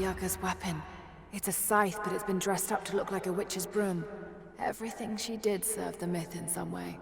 Yaga's weapon. It's a scythe, but it's been dressed up to look like a witch's broom. Everything she did served the myth in some way.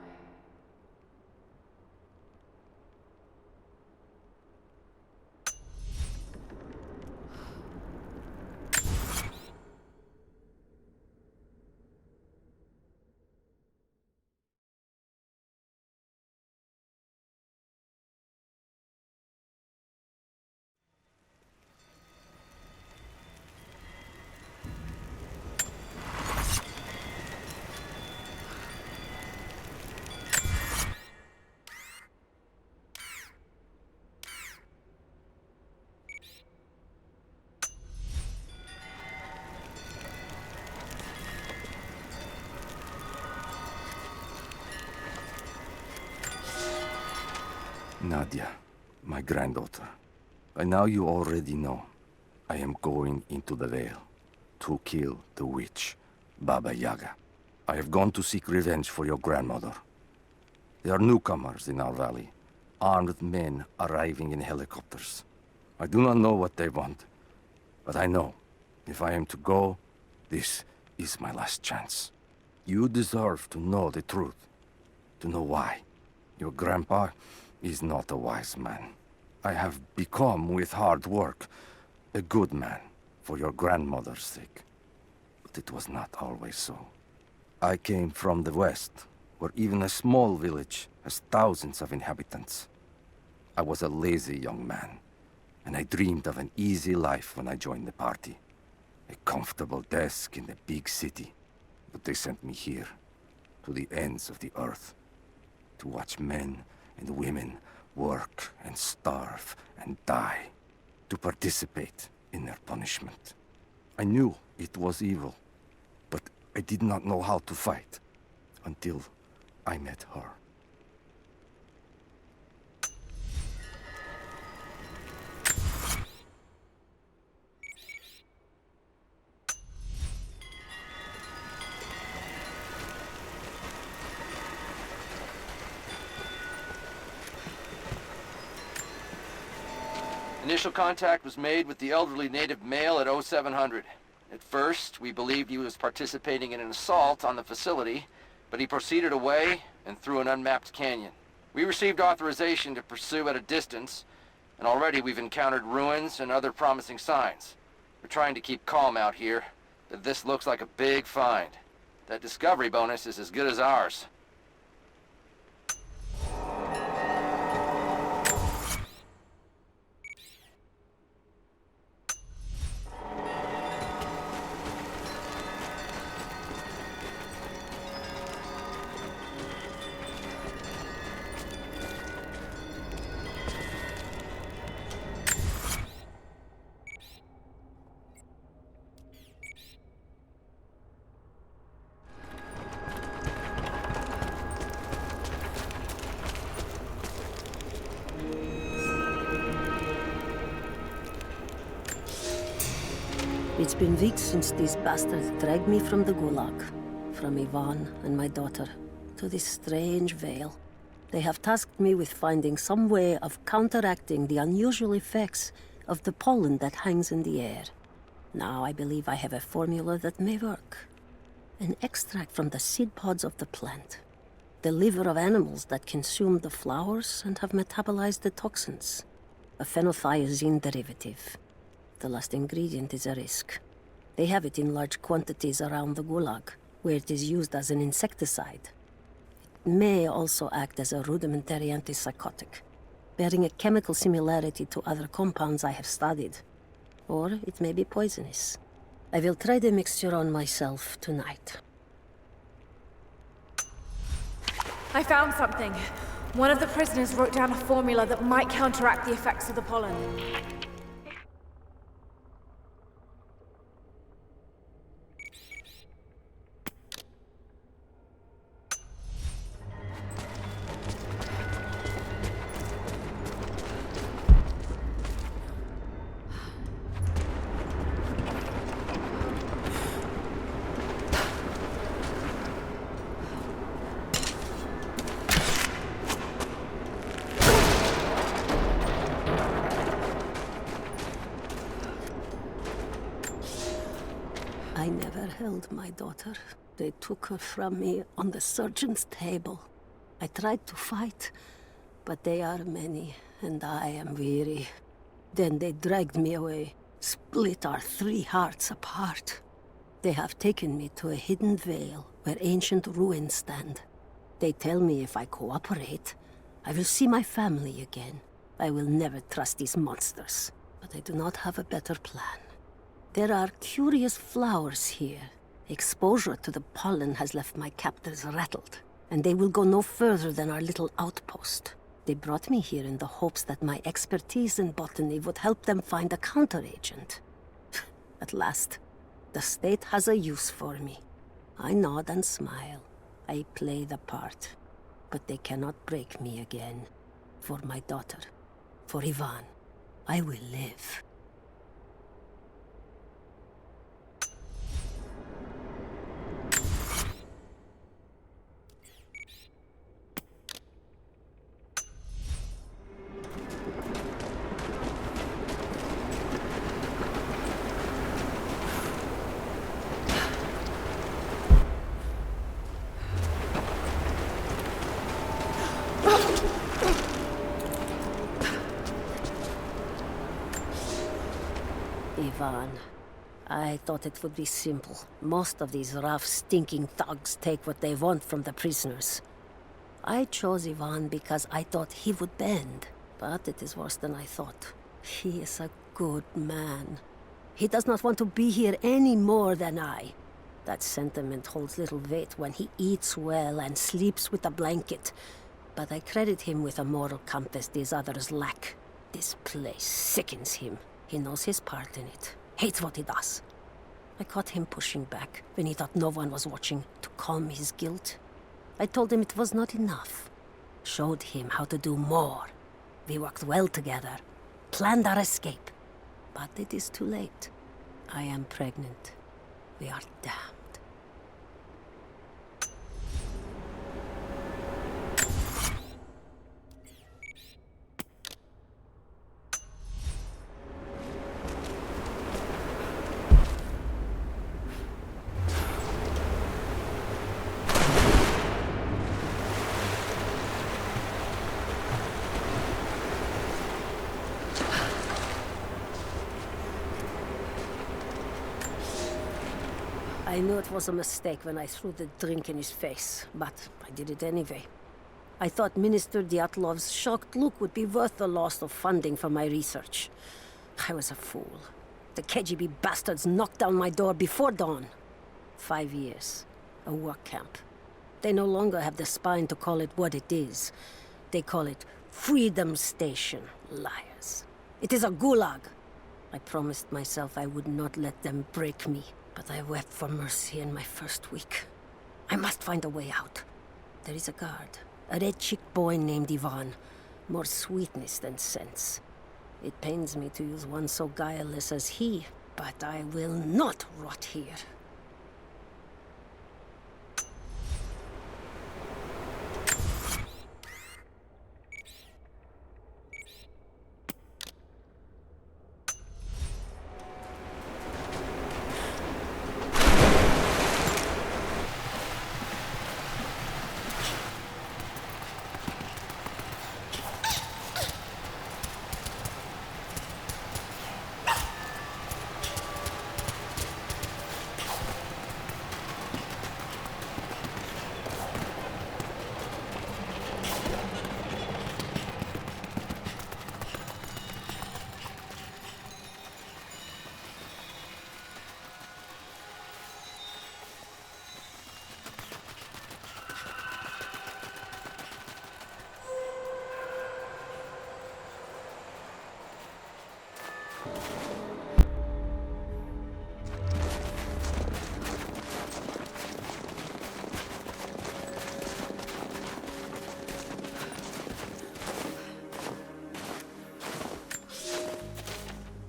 Nadia, my granddaughter. By now you already know. I am going into the Vale to kill the witch, Baba Yaga. I have gone to seek revenge for your grandmother. There are newcomers in our valley, armed men arriving in helicopters. I do not know what they want, but I know if I am to go, this is my last chance. You deserve to know the truth, to know why. Your grandpa is not a wise man. I have become, with hard work, a good man for your grandmother's sake. But it was not always so. I came from the west, where even a small village has thousands of inhabitants. I was a lazy young man, and I dreamed of an easy life when I joined the party. A comfortable desk in the big city. But they sent me here, to the ends of the earth, to watch men and women work and starve and die, to participate in their punishment. I knew it was evil, but I did not know how to fight until I met her. Initial contact was made with the elderly native male at 0700. At first, we believed he was participating in an assault on the facility, but he proceeded away and through an unmapped canyon. We received authorization to pursue at a distance, and already we've encountered ruins and other promising signs. We're trying to keep calm out here, but this looks like a big find. That discovery bonus is as good as ours. It's been weeks since these bastards dragged me from the Gulag, from Ivan and my daughter, to this strange vale. They have tasked me with finding some way of counteracting the unusual effects of the pollen that hangs in the air. Now I believe I have a formula that may work. An extract from the seed pods of the plant. The liver of animals that consume the flowers and have metabolized the toxins. A phenothiazine derivative. The last ingredient is a risk. They have it in large quantities around the Gulag, where it is used as an insecticide. It may also act as a rudimentary antipsychotic, bearing a chemical similarity to other compounds I have studied. Or it may be poisonous. I will try the mixture on myself tonight. I found something. One of the prisoners wrote down a formula that might counteract the effects of the pollen. held my daughter. They took her from me on the surgeon's table. I tried to fight, but they are many, and I am weary. Then they dragged me away, split our 3 hearts apart. They have taken me to a hidden vale where ancient ruins stand. They tell me if I cooperate, I will see my family again. I will never trust these monsters, but I do not have a better plan. There are curious flowers here. Exposure to the pollen has left my captors rattled, and they will go no further than our little outpost. They brought me here in the hopes that my expertise in botany would help them find a counteragent. At last, the state has a use for me. I nod and smile. I play the part. But they cannot break me again. For my daughter, for Ivan, I will live. Ivan, I thought it would be simple. Most of these rough, stinking thugs take what they want from the prisoners. I chose Ivan because I thought he would bend, but it is worse than I thought. He is a good man. He does not want to be here any more than I. That sentiment holds little weight when he eats well and sleeps with a blanket, but I credit him with a moral compass these others lack. This place sickens him. He knows his part in it, hates what he does. I caught him pushing back when he thought no one was watching to calm his guilt. I told him it was not enough. Showed him how to do more. We worked well together, planned our escape. But it is too late. I am pregnant. We are damned. I knew it was a mistake when I threw the drink in his face, but I did it anyway. I thought Minister Dyatlov's shocked look would be worth the loss of funding for my research. I was a fool. The KGB bastards knocked down my door before dawn. 5 years. A work camp. They no longer have the spine to call it what it is. They call it Freedom Station. Liars. It is a gulag. I promised myself I would not let them break me. But I wept for mercy in my first week. I must find a way out. There is a guard. A red-cheeked boy named Ivan. More sweetness than sense. It pains me to use one so guileless as he, but I will not rot here.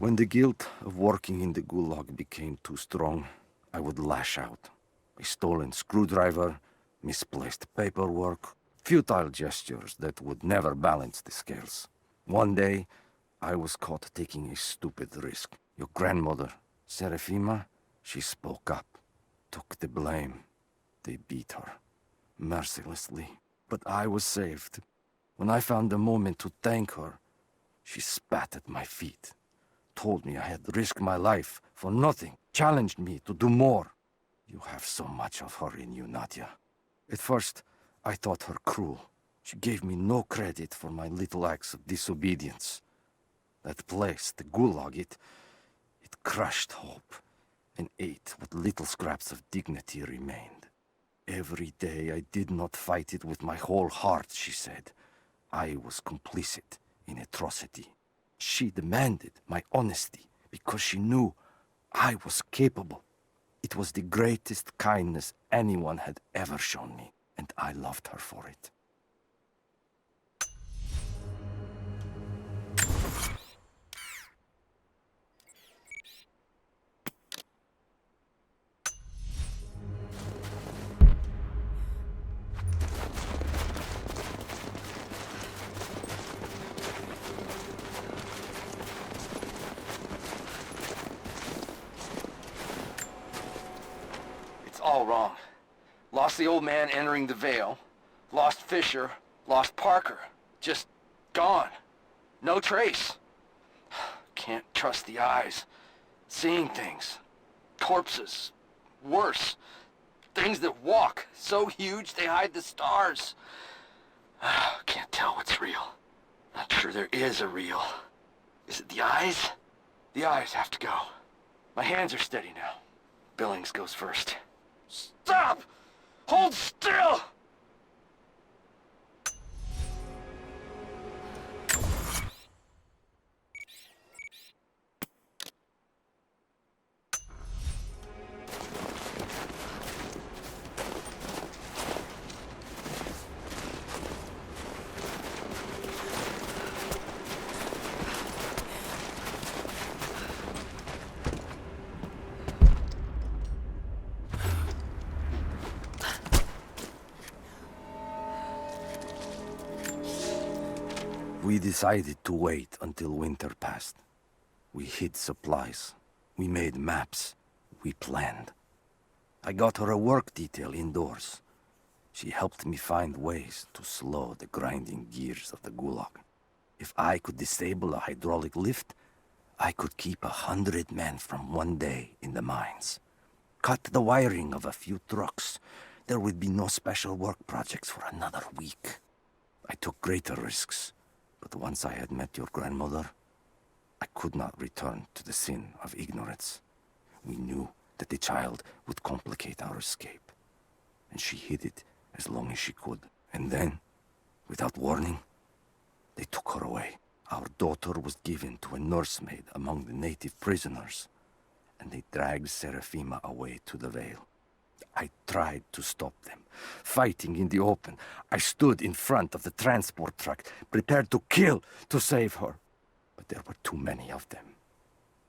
When the guilt of working in the gulag became too strong, I would lash out. A stolen screwdriver, misplaced paperwork, futile gestures that would never balance the scales. One day, I was caught taking a stupid risk. Your grandmother, Serafima, she spoke up. took the blame. They beat her, mercilessly. But I was saved. When I found the moment to thank her, she spat at my feet, told me I had risked my life for nothing, challenged me to do more. You have so much of her in you, Nadia. At first, I thought her cruel. She gave me no credit for my little acts of disobedience. That place, the Gulag, it crushed hope and ate what little scraps of dignity remained. Every day I did not fight it with my whole heart, she said. I was complicit in atrocity. She demanded my honesty because she knew I was capable. It was the greatest kindness anyone had ever shown me, and I loved her for it. All wrong. Lost the old man entering the Vale. Lost Fisher. Lost Parker. Just gone. No trace. Can't trust the eyes. Seeing things. Corpses. Worse. Things that walk. So huge they hide the stars. Can't tell what's real. Not sure there is a real. Is it the eyes? The eyes have to go. My hands are steady now. Billings goes first. Stop! Hold still! We decided to wait until winter passed. We hid supplies. We made maps. We planned. I got her a work detail indoors. She helped me find ways to slow the grinding gears of the Gulag. If I could disable a hydraulic lift, I could keep 100 men from one day in the mines. Cut the wiring of a few trucks. There would be no special work projects for another week. I took greater risks. But once I had met your grandmother, I could not return to the sin of ignorance. We knew that the child would complicate our escape, and she hid it as long as she could. And then, without warning, they took her away. Our daughter was given to a nursemaid among the native prisoners, and they dragged Seraphima away to the Vale. I tried to stop them, fighting in the open. I stood in front of the transport truck, prepared to kill to save her. But there were too many of them.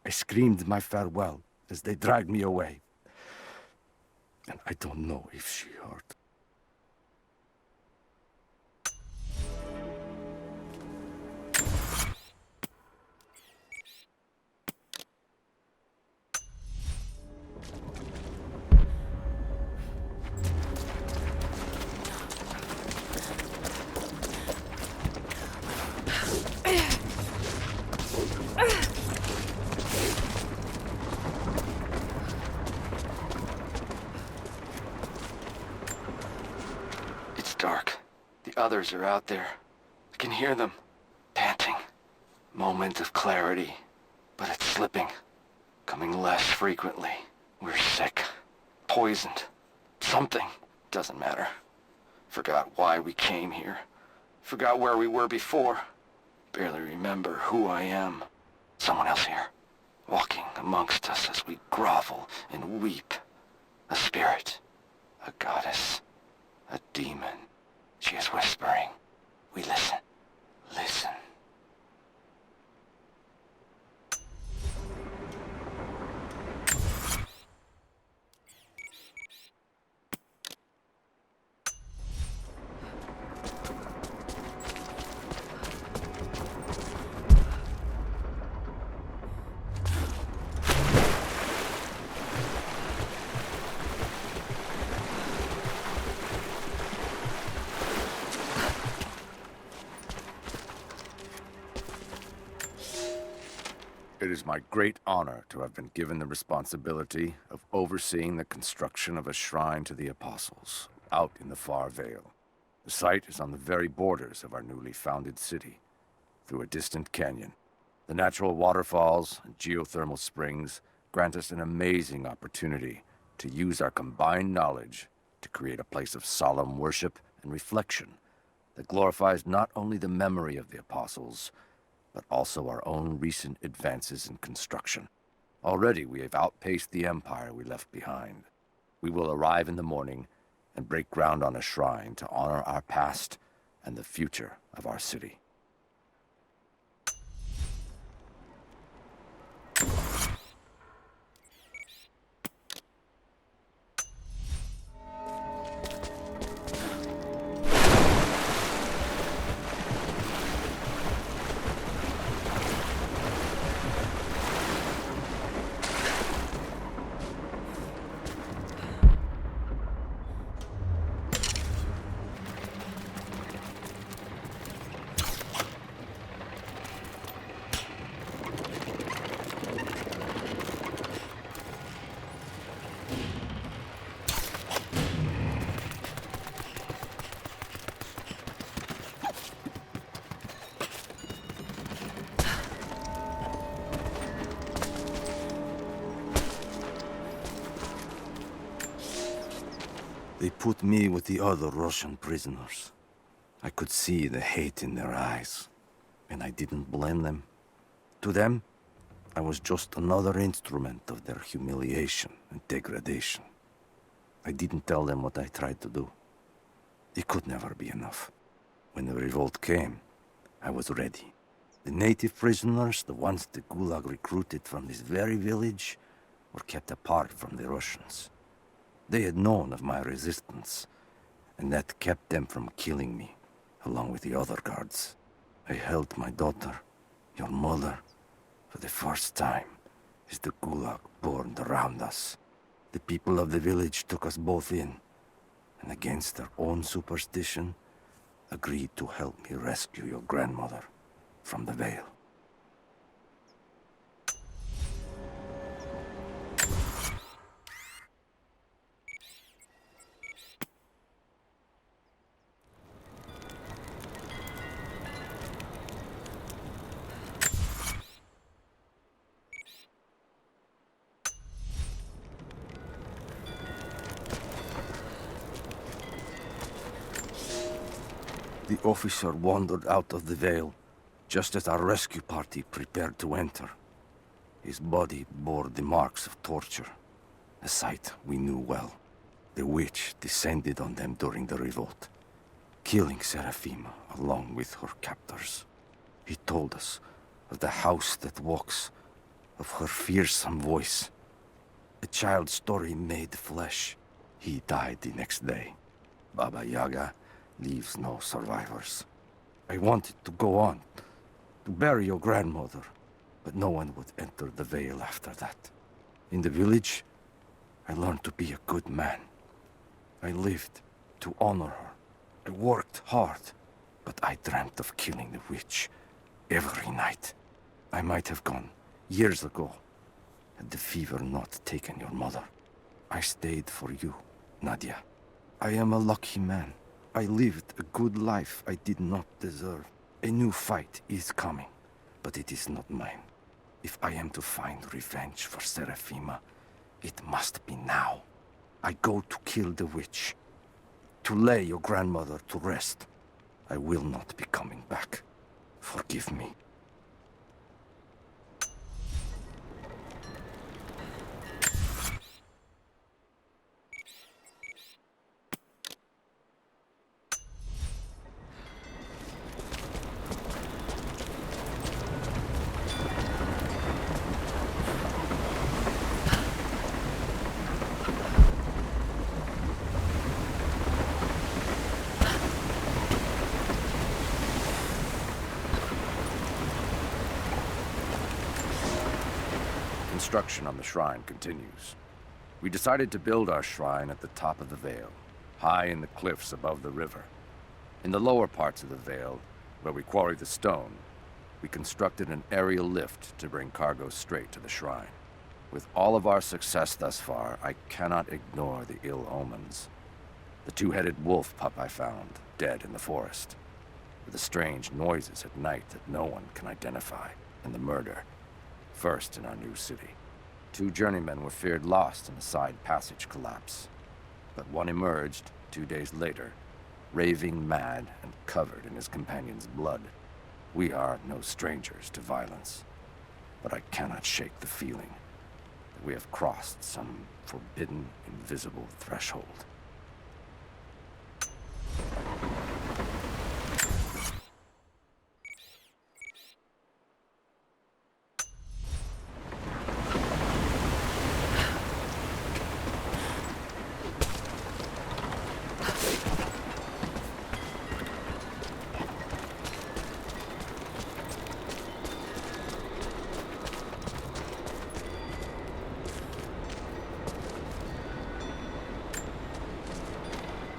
I screamed my farewell as they dragged me away. And I don't know if she heard. Dark. The others are out there. I can hear them, panting. Moment of clarity, but it's slipping. Coming less frequently. We're sick. Poisoned. Something. Doesn't matter. Forgot why we came here. Forgot where we were before. Barely remember who I am. Someone else here. Walking amongst us as we grovel and weep. A spirit. A goddess. A demon. She is whispering. We listen. Listen. is my great honor to have been given the responsibility of overseeing the construction of a shrine to the Apostles, out in the far Vale. The site is on the very borders of our newly founded city, through a distant canyon. The natural waterfalls and geothermal springs grant us an amazing opportunity to use our combined knowledge to create a place of solemn worship and reflection that glorifies not only the memory of the Apostles, but also our own recent advances in construction. Already we have outpaced the empire we left behind. We will arrive in the morning and break ground on a shrine to honor our past and the future of our city. They put me with the other Russian prisoners. I could see the hate in their eyes, and I didn't blame them. To them, I was just another instrument of their humiliation and degradation. I didn't tell them what I tried to do. It could never be enough. When the revolt came, I was ready. The native prisoners, the ones the Gulag recruited from this very village, were kept apart from the Russians. They had known of my resistance, and that kept them from killing me, along with the other guards. I held my daughter, your mother, for the first time, as the Gulag burned around us. The people of the village took us both in, and against their own superstition, agreed to help me rescue your grandmother from the Vale. The officer wandered out of the Vale, just as our rescue party prepared to enter. His body bore the marks of torture, a sight we knew well. The witch descended on them during the revolt, killing Seraphima along with her captors. He told us of the house that walks, of her fearsome voice. A child's story made flesh. He died the next day. Baba Yaga leaves no survivors. I wanted to go on, to bury your grandmother, but no one would enter the Vale after that. In the village, I learned to be a good man. I lived to honor her. I worked hard, but I dreamt of killing the witch every night. I might have gone years ago, had the fever not taken your mother. I stayed for you, Nadia. I am a lucky man. I lived a good life I did not deserve. A new fight is coming, but it is not mine. If I am to find revenge for Seraphima, it must be now. I go to kill the witch, to lay your grandmother to rest. I will not be coming back. Forgive me. Construction on the shrine continues. We decided to build our shrine at the top of the Vale, high in the cliffs above the river. In the lower parts of the Vale, where we quarry the stone, We constructed an aerial lift to bring cargo straight to the shrine. With all of our success thus far, I cannot ignore the ill omens. The two-headed wolf pup I found, dead in the forest. With the strange noises at night that no one can identify, and the murder, first in our new city. 2 journeymen were feared lost in a side passage collapse. But one emerged 2 days later, raving mad and covered in his companion's blood. We are no strangers to violence, but I cannot shake the feeling that we have crossed some forbidden, invisible threshold.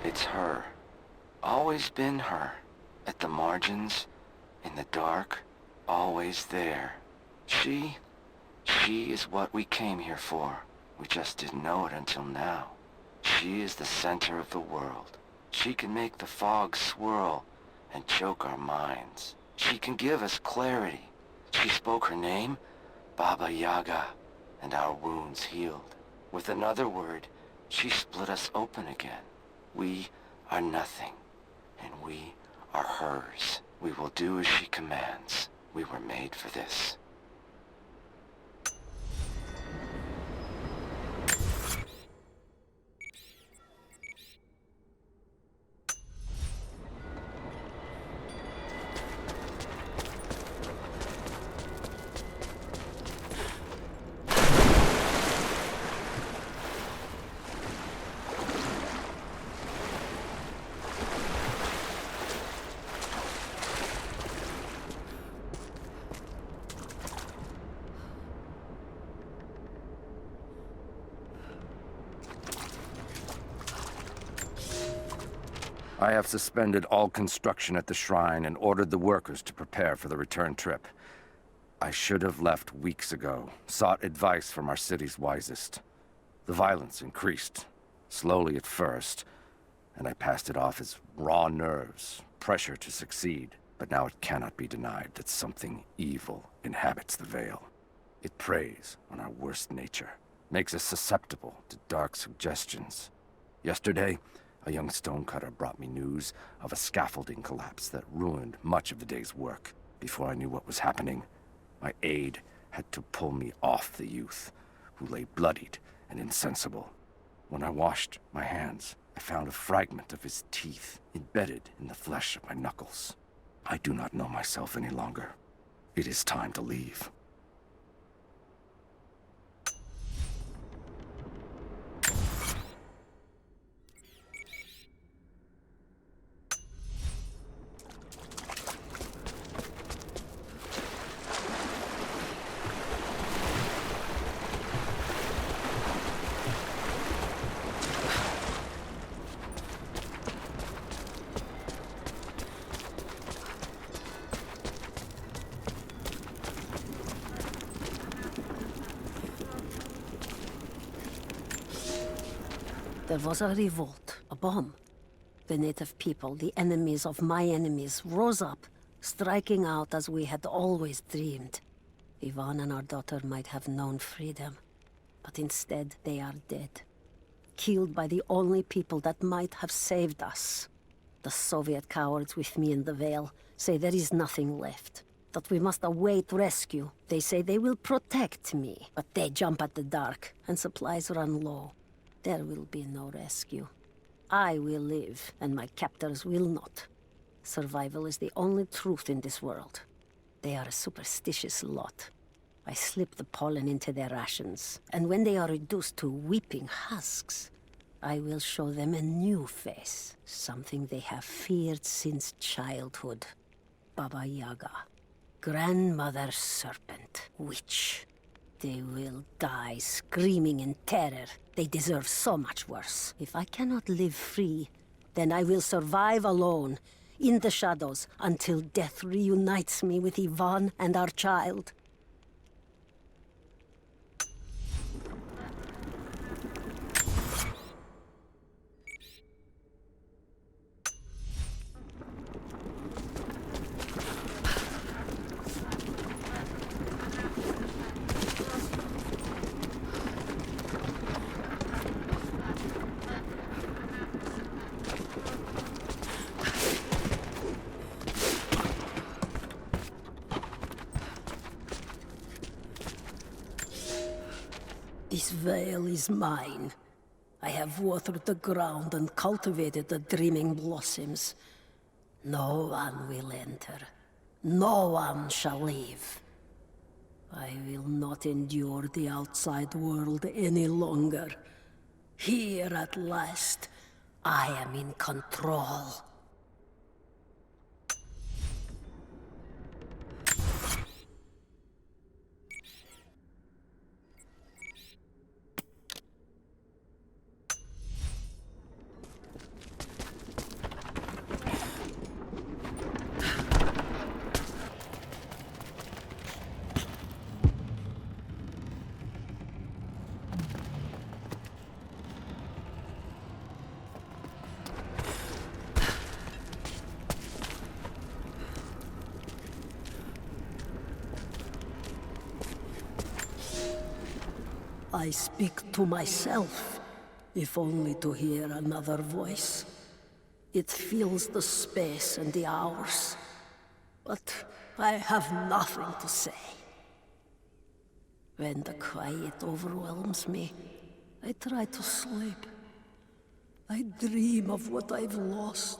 It's her. Always been her. At the margins, in the dark, always there. She is what we came here for. We just didn't know it until now. She is the center of the world. She can make the fog swirl and choke our minds. She can give us clarity. She spoke her name, Baba Yaga, and our wounds healed. With another word, she split us open again. We are nothing, and we are hers. We will do as she commands. We were made for this. I have suspended all construction at the shrine and ordered the workers to prepare for the return trip. I should have left weeks ago, sought advice from our city's wisest. The violence increased, slowly at first, and I passed it off as raw nerves, pressure to succeed. But now it cannot be denied that something evil inhabits the Vale. It preys on our worst nature, makes us susceptible to dark suggestions. Yesterday, a young stonecutter brought me news of a scaffolding collapse that ruined much of the day's work. Before I knew what was happening, my aide had to pull me off the youth, who lay bloodied and insensible. When I washed my hands, I found a fragment of his teeth embedded in the flesh of my knuckles. I do not know myself any longer. It is time to leave. There was a revolt, a bomb. The native people, the enemies of my enemies, rose up, striking out as we had always dreamed. Ivan and our daughter might have known freedom, but instead they are dead. Killed by the only people that might have saved us. The Soviet cowards with me in the Vale say there is nothing left, that we must await rescue. They say they will protect me, but they jump at the dark, and supplies run low. There will be no rescue. I will live, and my captors will not. Survival is the only truth in this world. They are a superstitious lot. I slip the pollen into their rations, and when they are reduced to weeping husks, I will show them a new face, something they have feared since childhood. Baba Yaga, grandmother serpent, witch. They will die screaming in terror. They deserve so much worse. If I cannot live free, then I will survive alone, in the shadows, until death reunites me with Ivan and our child. This veil is mine. I have watered the ground and cultivated the dreaming blossoms. No one will enter. No one shall leave. I will not endure the outside world any longer. Here at last, I am in control. I speak to myself, if only to hear another voice. It fills the space and the hours, but I have nothing to say. When the quiet overwhelms me, I try to sleep. I dream of what I've lost.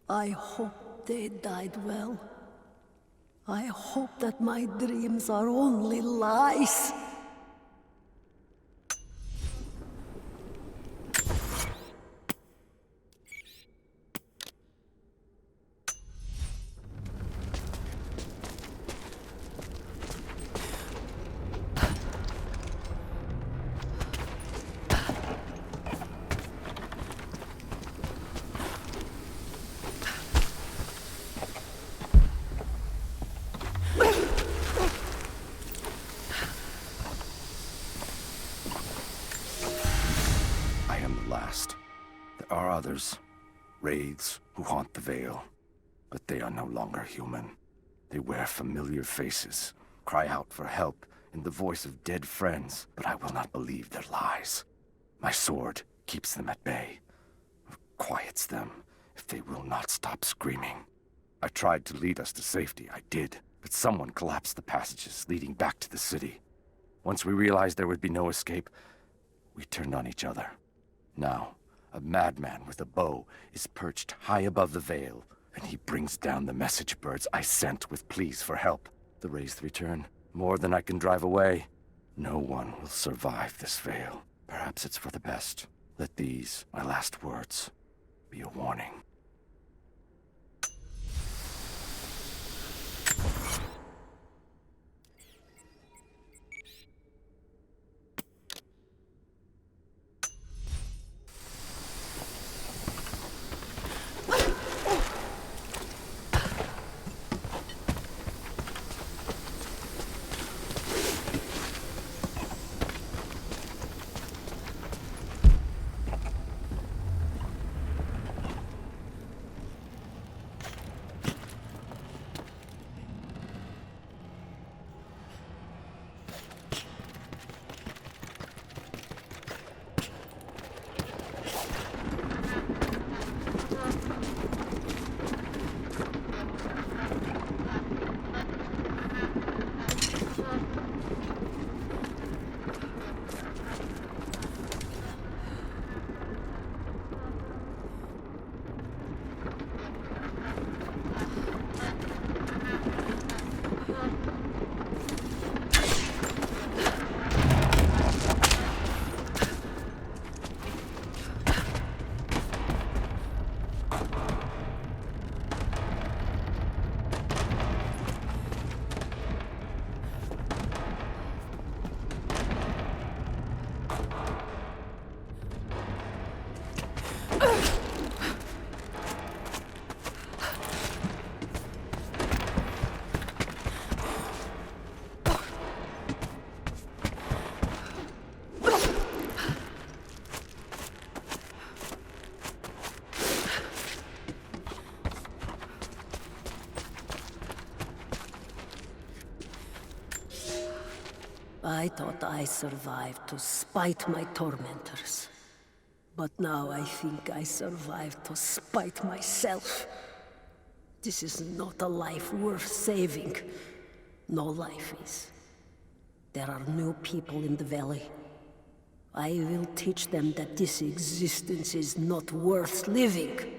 I hope they died well. I hope that my dreams are only lies. There are others, raids, who haunt the Vale. But they are no longer human. They wear familiar faces, cry out for help in the voice of dead friends, but I will not believe their lies. My sword keeps them at bay, quiets them if they will not stop screaming. I tried to lead us to safety, I did, but someone collapsed the passages leading back to the city. Once we realized there would be no escape, we turned on each other. Now, a madman with a bow is perched high above the Vale, and he brings down the message birds I sent with pleas for help. The Wraiths return, more than I can drive away. No one will survive this Vale. Perhaps it's for the best. Let these, my last words, be a warning. I thought I survived to spite my tormentors. But now I think I survived to spite myself. This is not a life worth saving. No life is. There are new people in the valley. I will teach them that this existence is not worth living.